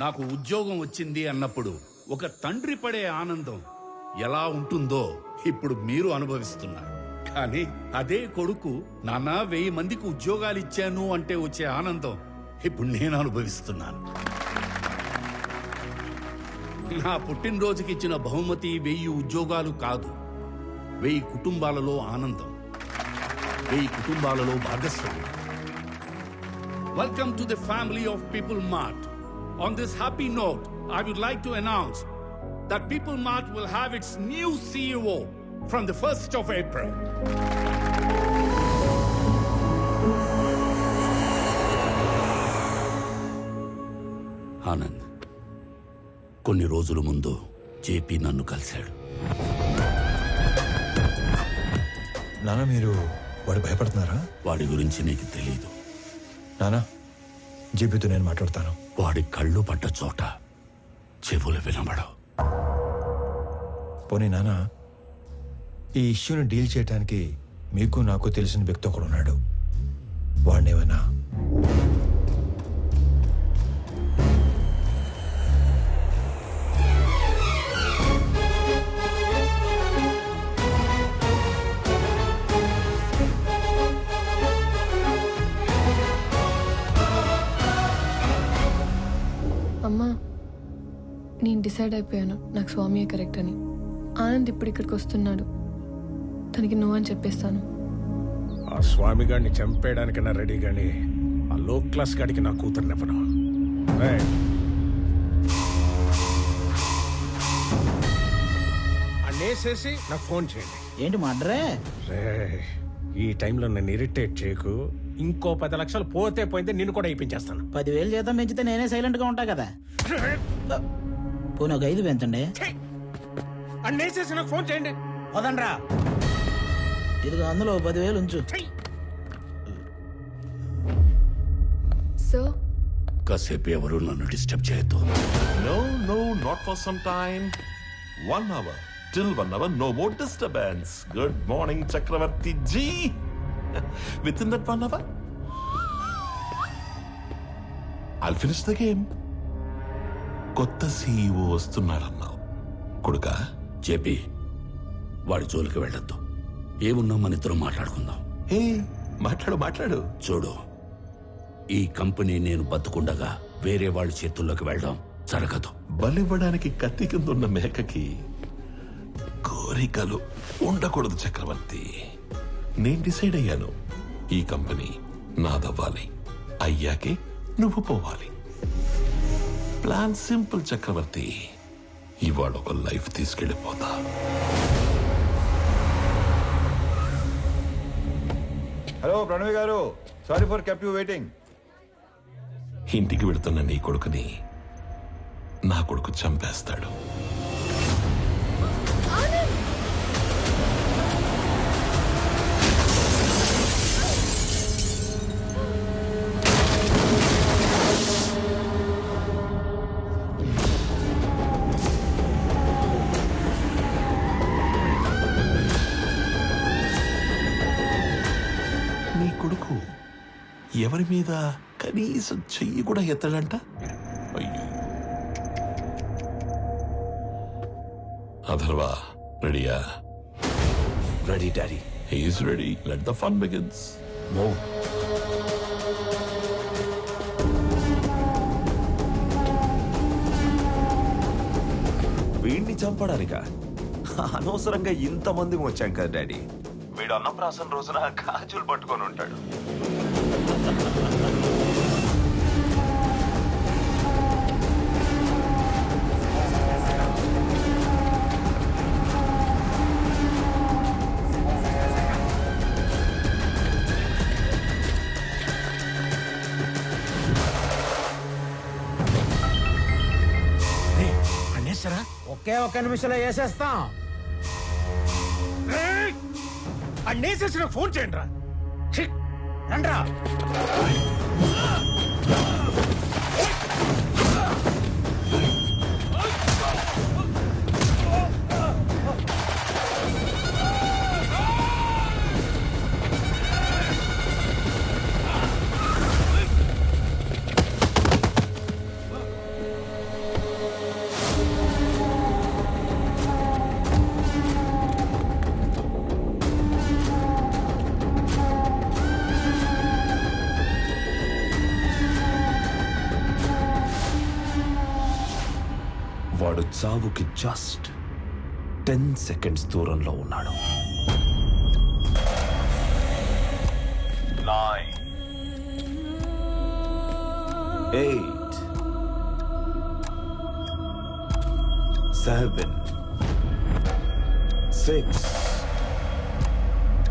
నాకు ఉద్యోగం వచ్చింది అన్నప్పుడు ఒక తండ్రి పడే ఆనందం ఎలా ఉంటుందో ఇప్పుడు మీరు అనుభవిస్తున్నారు. కానీ అదే కొడుకు నాన్న 1000 మందికి ఉద్యోగాలు ఇచ్చాను అంటే వచ్చే ఆనందం ఇప్పుడు నేను అనుభవిస్తున్నాను. నా పుట్టినరోజుకి ఇచ్చిన బహుమతి 1000 ఉద్యోగాలు కాదు, 1000 కుటుంబాలలో ఆనందం, 1000 కుటుంబాలలో భాగస్వామ్యం. Welcome to the family of People Mart. On this happy note, I would like to announce that People Mart will have its new CEO from the 1st of April. Anand, కొన్ని రోజుల ముందు జేపీ నన్ను కలిశాడు. నాన్న, మీరు వాడు భయపడుతున్నారా? వాడి గురించి నీకు తెలీదు. నానా, జేపీతో నేను మాట్లాడతాను. వాడి కళ్ళు పడ్డ చోట చెవులు వినబడవు. పోనీ నాన్న, ఈ ఇష్యూని డీల్ చేయడానికి మీకు నాకు తెలిసిన వ్యక్తి ఒకడు ఉన్నాడు. వాడినేమైనా అమ్మా, నేను డిసైడ్ అయిపోయాను, నాకు స్వామియే కరెక్ట్ అని. ఆనంద్ ఇప్పుడు ఇక్కడికి వస్తున్నాడు, తనకి నువ్వు అని చెప్పేస్తాను. ఆ స్వామి గారిని చంపేయడానికన్నా రెడీ గాని ఆ లో క్లాస్ గాడికి నా కూతురునివ్వను. అన్నేసేసి నాకు ఫోన్ చేయండి. ఏంటి మడ్రే? రే, ఈ టైంలో నన్ను ఇరిటేట్ చేయకు. ఇంకో 10 లక్షలు పోతే పోయింది, నిన్ను కూడా ఇప్పించేస్తాను. 10,000 జీతం పెంచితే నేనే సైలెంట్ గా ఉంటా కదా. పోనీ ఒక 5 పెంచండి. అన్నేసేసి నాకు ఫోన్ చేయండి. వదండ్రా, ఇదిగో అందులో 10,000 ఉంచు. సో కాసేపు ఎవరు నన్ను డిస్టర్బ్ చేయొద్దు. No, not for some time. 1 hour. Till 1 hour, no more disturbance. Good morning, Chakravarti ji. Within that 1 hour, I'll finish the game. కొత్త CEO వస్తున్నాడన్నావు కొడుకా. జేపీ, వాడి జోలికి వెళ్ళొద్దు. ఏమున్నా మన ఇద్దరం మాట్లాడుకుందాం. హే, మాట్లాడు. చూడు, ఈ కంపెనీ నేను బతుకుండగా వేరే వాళ్ళ చేతుల్లోకి వెళ్ళడం జరగదు. బలివ్వడానికి కత్తి కింద ఉన్న మేకకి కోరికలు ఉండకూడదు చక్రవర్తి. నేను డిసైడ్ అయ్యాను, ఈ కంపెనీ నాదవ్వాలి. అయ్యాకే నువ్వు పోవాలి. ప్లాన్ సింపుల్ చక్రవర్తి. ఇవాళ ఒక లైఫ్ తీసుకెళ్ళిపోతా. హలో ప్రణవి గారు, sorry for kept you waiting. ఇంటికి వెళుతున్న నీ కొడుకుని నా కొడుకు చంపేస్తాడు. నీ కొడుకు ఎవరి మీద కనీసం చెయ్యి కూడా ఎత్తడంట. అయ్యో. అథర్వా, రెడీయా? Ready daddy. He's ready. Let the fun begins. Move. వీడిని చంపడానిక అనవసరంగా ఇంతమంది వచ్చాం కదా డాడీ. వీడు అన్నప్రాసన రోజున గాజులు పట్టుకొని ఉంటాడు. అన్నేసారా? ఒకే 1 నిమిషంలో వేసేస్తాం. అన్నేసేసి నాకు ఫోన్ చేయండి రా. రండ్రా. వాడు చావుకి జస్ట్ 10 సెకండ్స్ దూరంలో ఉన్నాడు. 9 8 7 6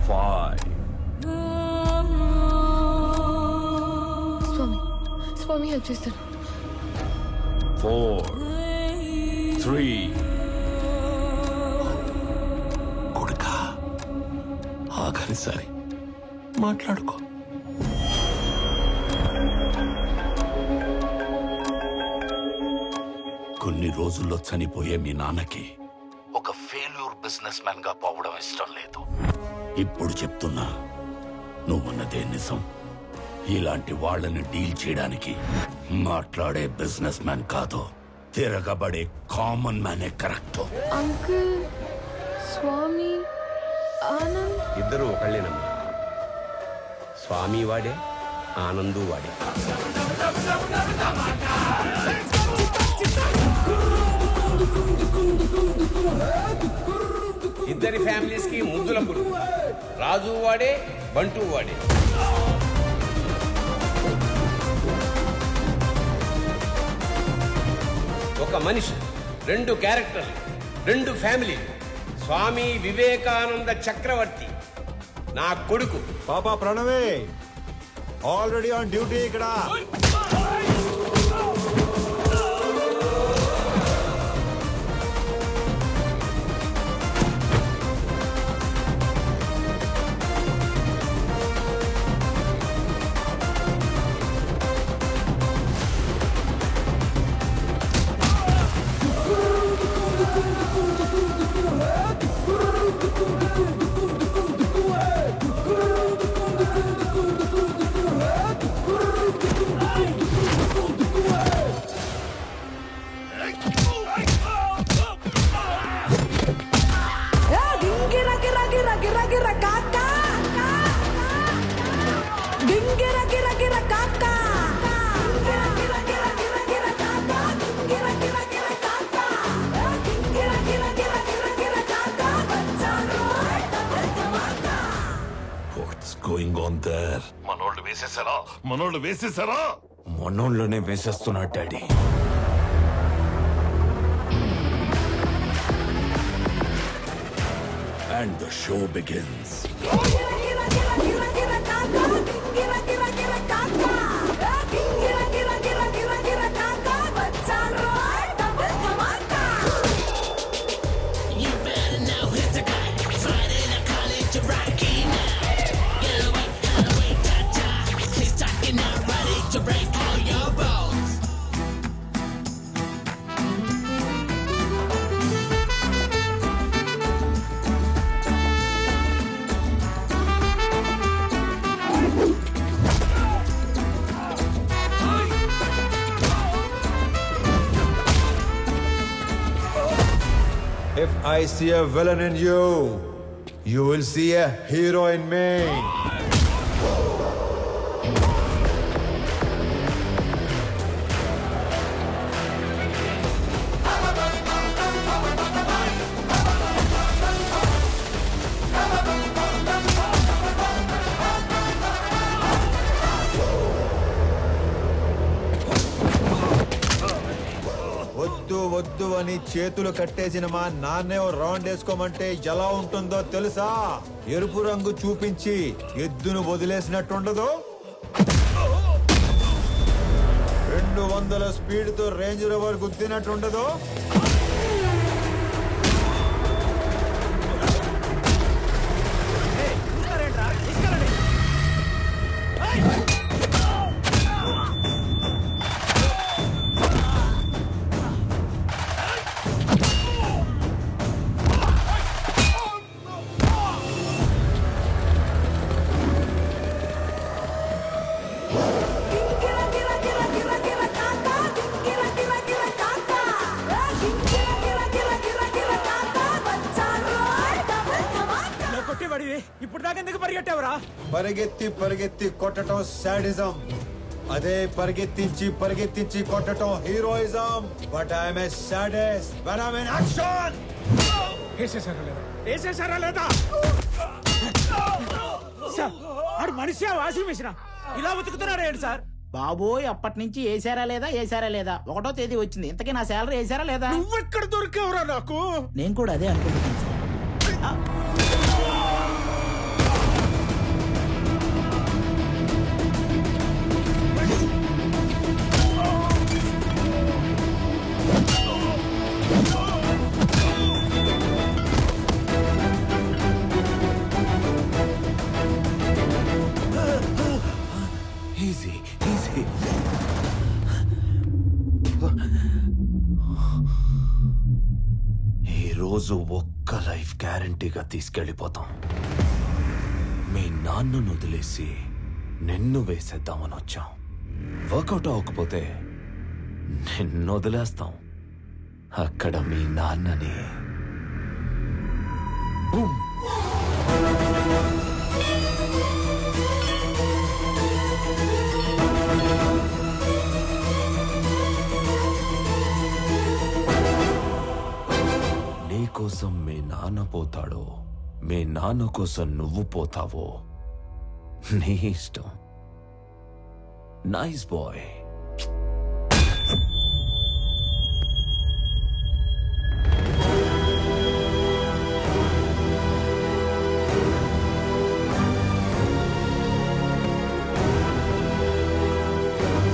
5 స్వామి హెల్ప్ చేస్తాను. 4 3 కొడుకా ఆఖరిసారి మాట్లాడుకో. కొన్ని రోజుల్లో చనిపోయే మీ నాన్నకి ఒక ఫెయిల్యూర్ బిజినెస్ మ్యాన్ గా పోవడం ఇష్టం లేదు. ఇప్పుడు చెప్తున్నా, నువ్వున్నదే నిజం. ఇలాంటి వాళ్ళని డీల్ చేయడానికి మాట్లాడే బిజినెస్ మ్యాన్ కాదు, తిరగబడే కామన్ మ్యానే కరెక్ట్. అంకుల్, స్వామి, ఆనంద్ ఇద్దరు ఒకళ్ళేనమ్మా. స్వామి వాడే, ఆనందు వాడే. ఇద్దరి ఫ్యామిలీస్ కి ముద్దుల పురుగు. రాజు వాడే, బంటు వాడే. ఒక మనిషి, 2 క్యారెక్టర్లు, 2 ఫ్యామిలీలు. స్వామి వివేకానంద చక్రవర్తి నా కొడుకు. పాపా ప్రణవే ఆల్రెడీ ఆన్ డ్యూటీ ఇక్కడ. What's going on their? మనోళ్ళు వేసేసారా? మొన్నోళ్ళనే వేసేస్తున్నాడు daddy. And the show begins. If I see a villain in you, you will see a hero in me. వద్దు వద్దు అని చేతులు కట్టేసిన మా నాన్నే ఓ రౌండ్ వేసుకోమంటే ఎలా ఉంటుందో తెలుసా? ఎరుపు రంగు చూపించి ఎద్దును వదిలేసినట్టుండదు. 200 స్పీడ్తో రేంజ్ రోవర్ గుద్దినట్టుండదు. ఇప్పుడు దాకా ఎందుకు పరిగెట్టావరా? పరిగెత్తి పరిగెత్తి కొట్టడం సాడిజం. అదే పరిగెత్తించి పరిగెత్తించి కొట్టడం heroism. But I'm a saddest when I'm in action. వేసేసారా లేదా వేసేసారా లేదా సార్ ఆడు మనిషి వాషింగ్ మిషన్ ఇలా ఉతుకుతున్నాడు ఏంటి సార్? బాబోయ్ అప్పటి నుంచి వేసారా లేదా 1వ తేదీ వచ్చింది. ఇంతకీ నా శాలరీ వేసారా లేదా? నువ్వెక్కడ దొరికేవరా నాకు? నేను కూడా అదే అనుకుంటున్నాను సార్. Easy easy. ఈరోజు ఒక్క లైఫ్ గ్యారంటీగా తీసుకెళ్ళిపోతాం. మీ నాన్నను వదిలేసి నిన్ను వేసేద్దామని వచ్చాం. వర్కౌట్ అవ్వకపోతే నిన్ను వదిలేస్తాం. అక్కడ మీ నాన్నని బూమ్. కోసం మీ నాన్న పోతాడో, మీ నాన్న కోసం నువ్వు పోతావో నీ ఇష్టం. Nice bye.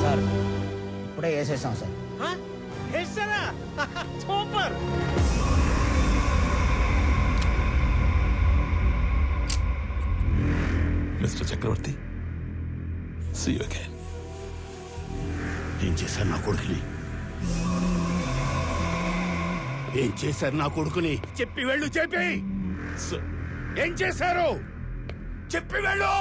సార్ ఇప్పుడే వేసేసాం సార్. వేసారా? Super. Mister Chakravarthy, see you again. ఏం చేశారు నా కొడుకుని? ఏం చేశారు నా కొడుకుని? చెప్పి వెళ్ళు, చెప్పి. Sir, ఏం చేశారు? చెప్పి వెళ్ళు.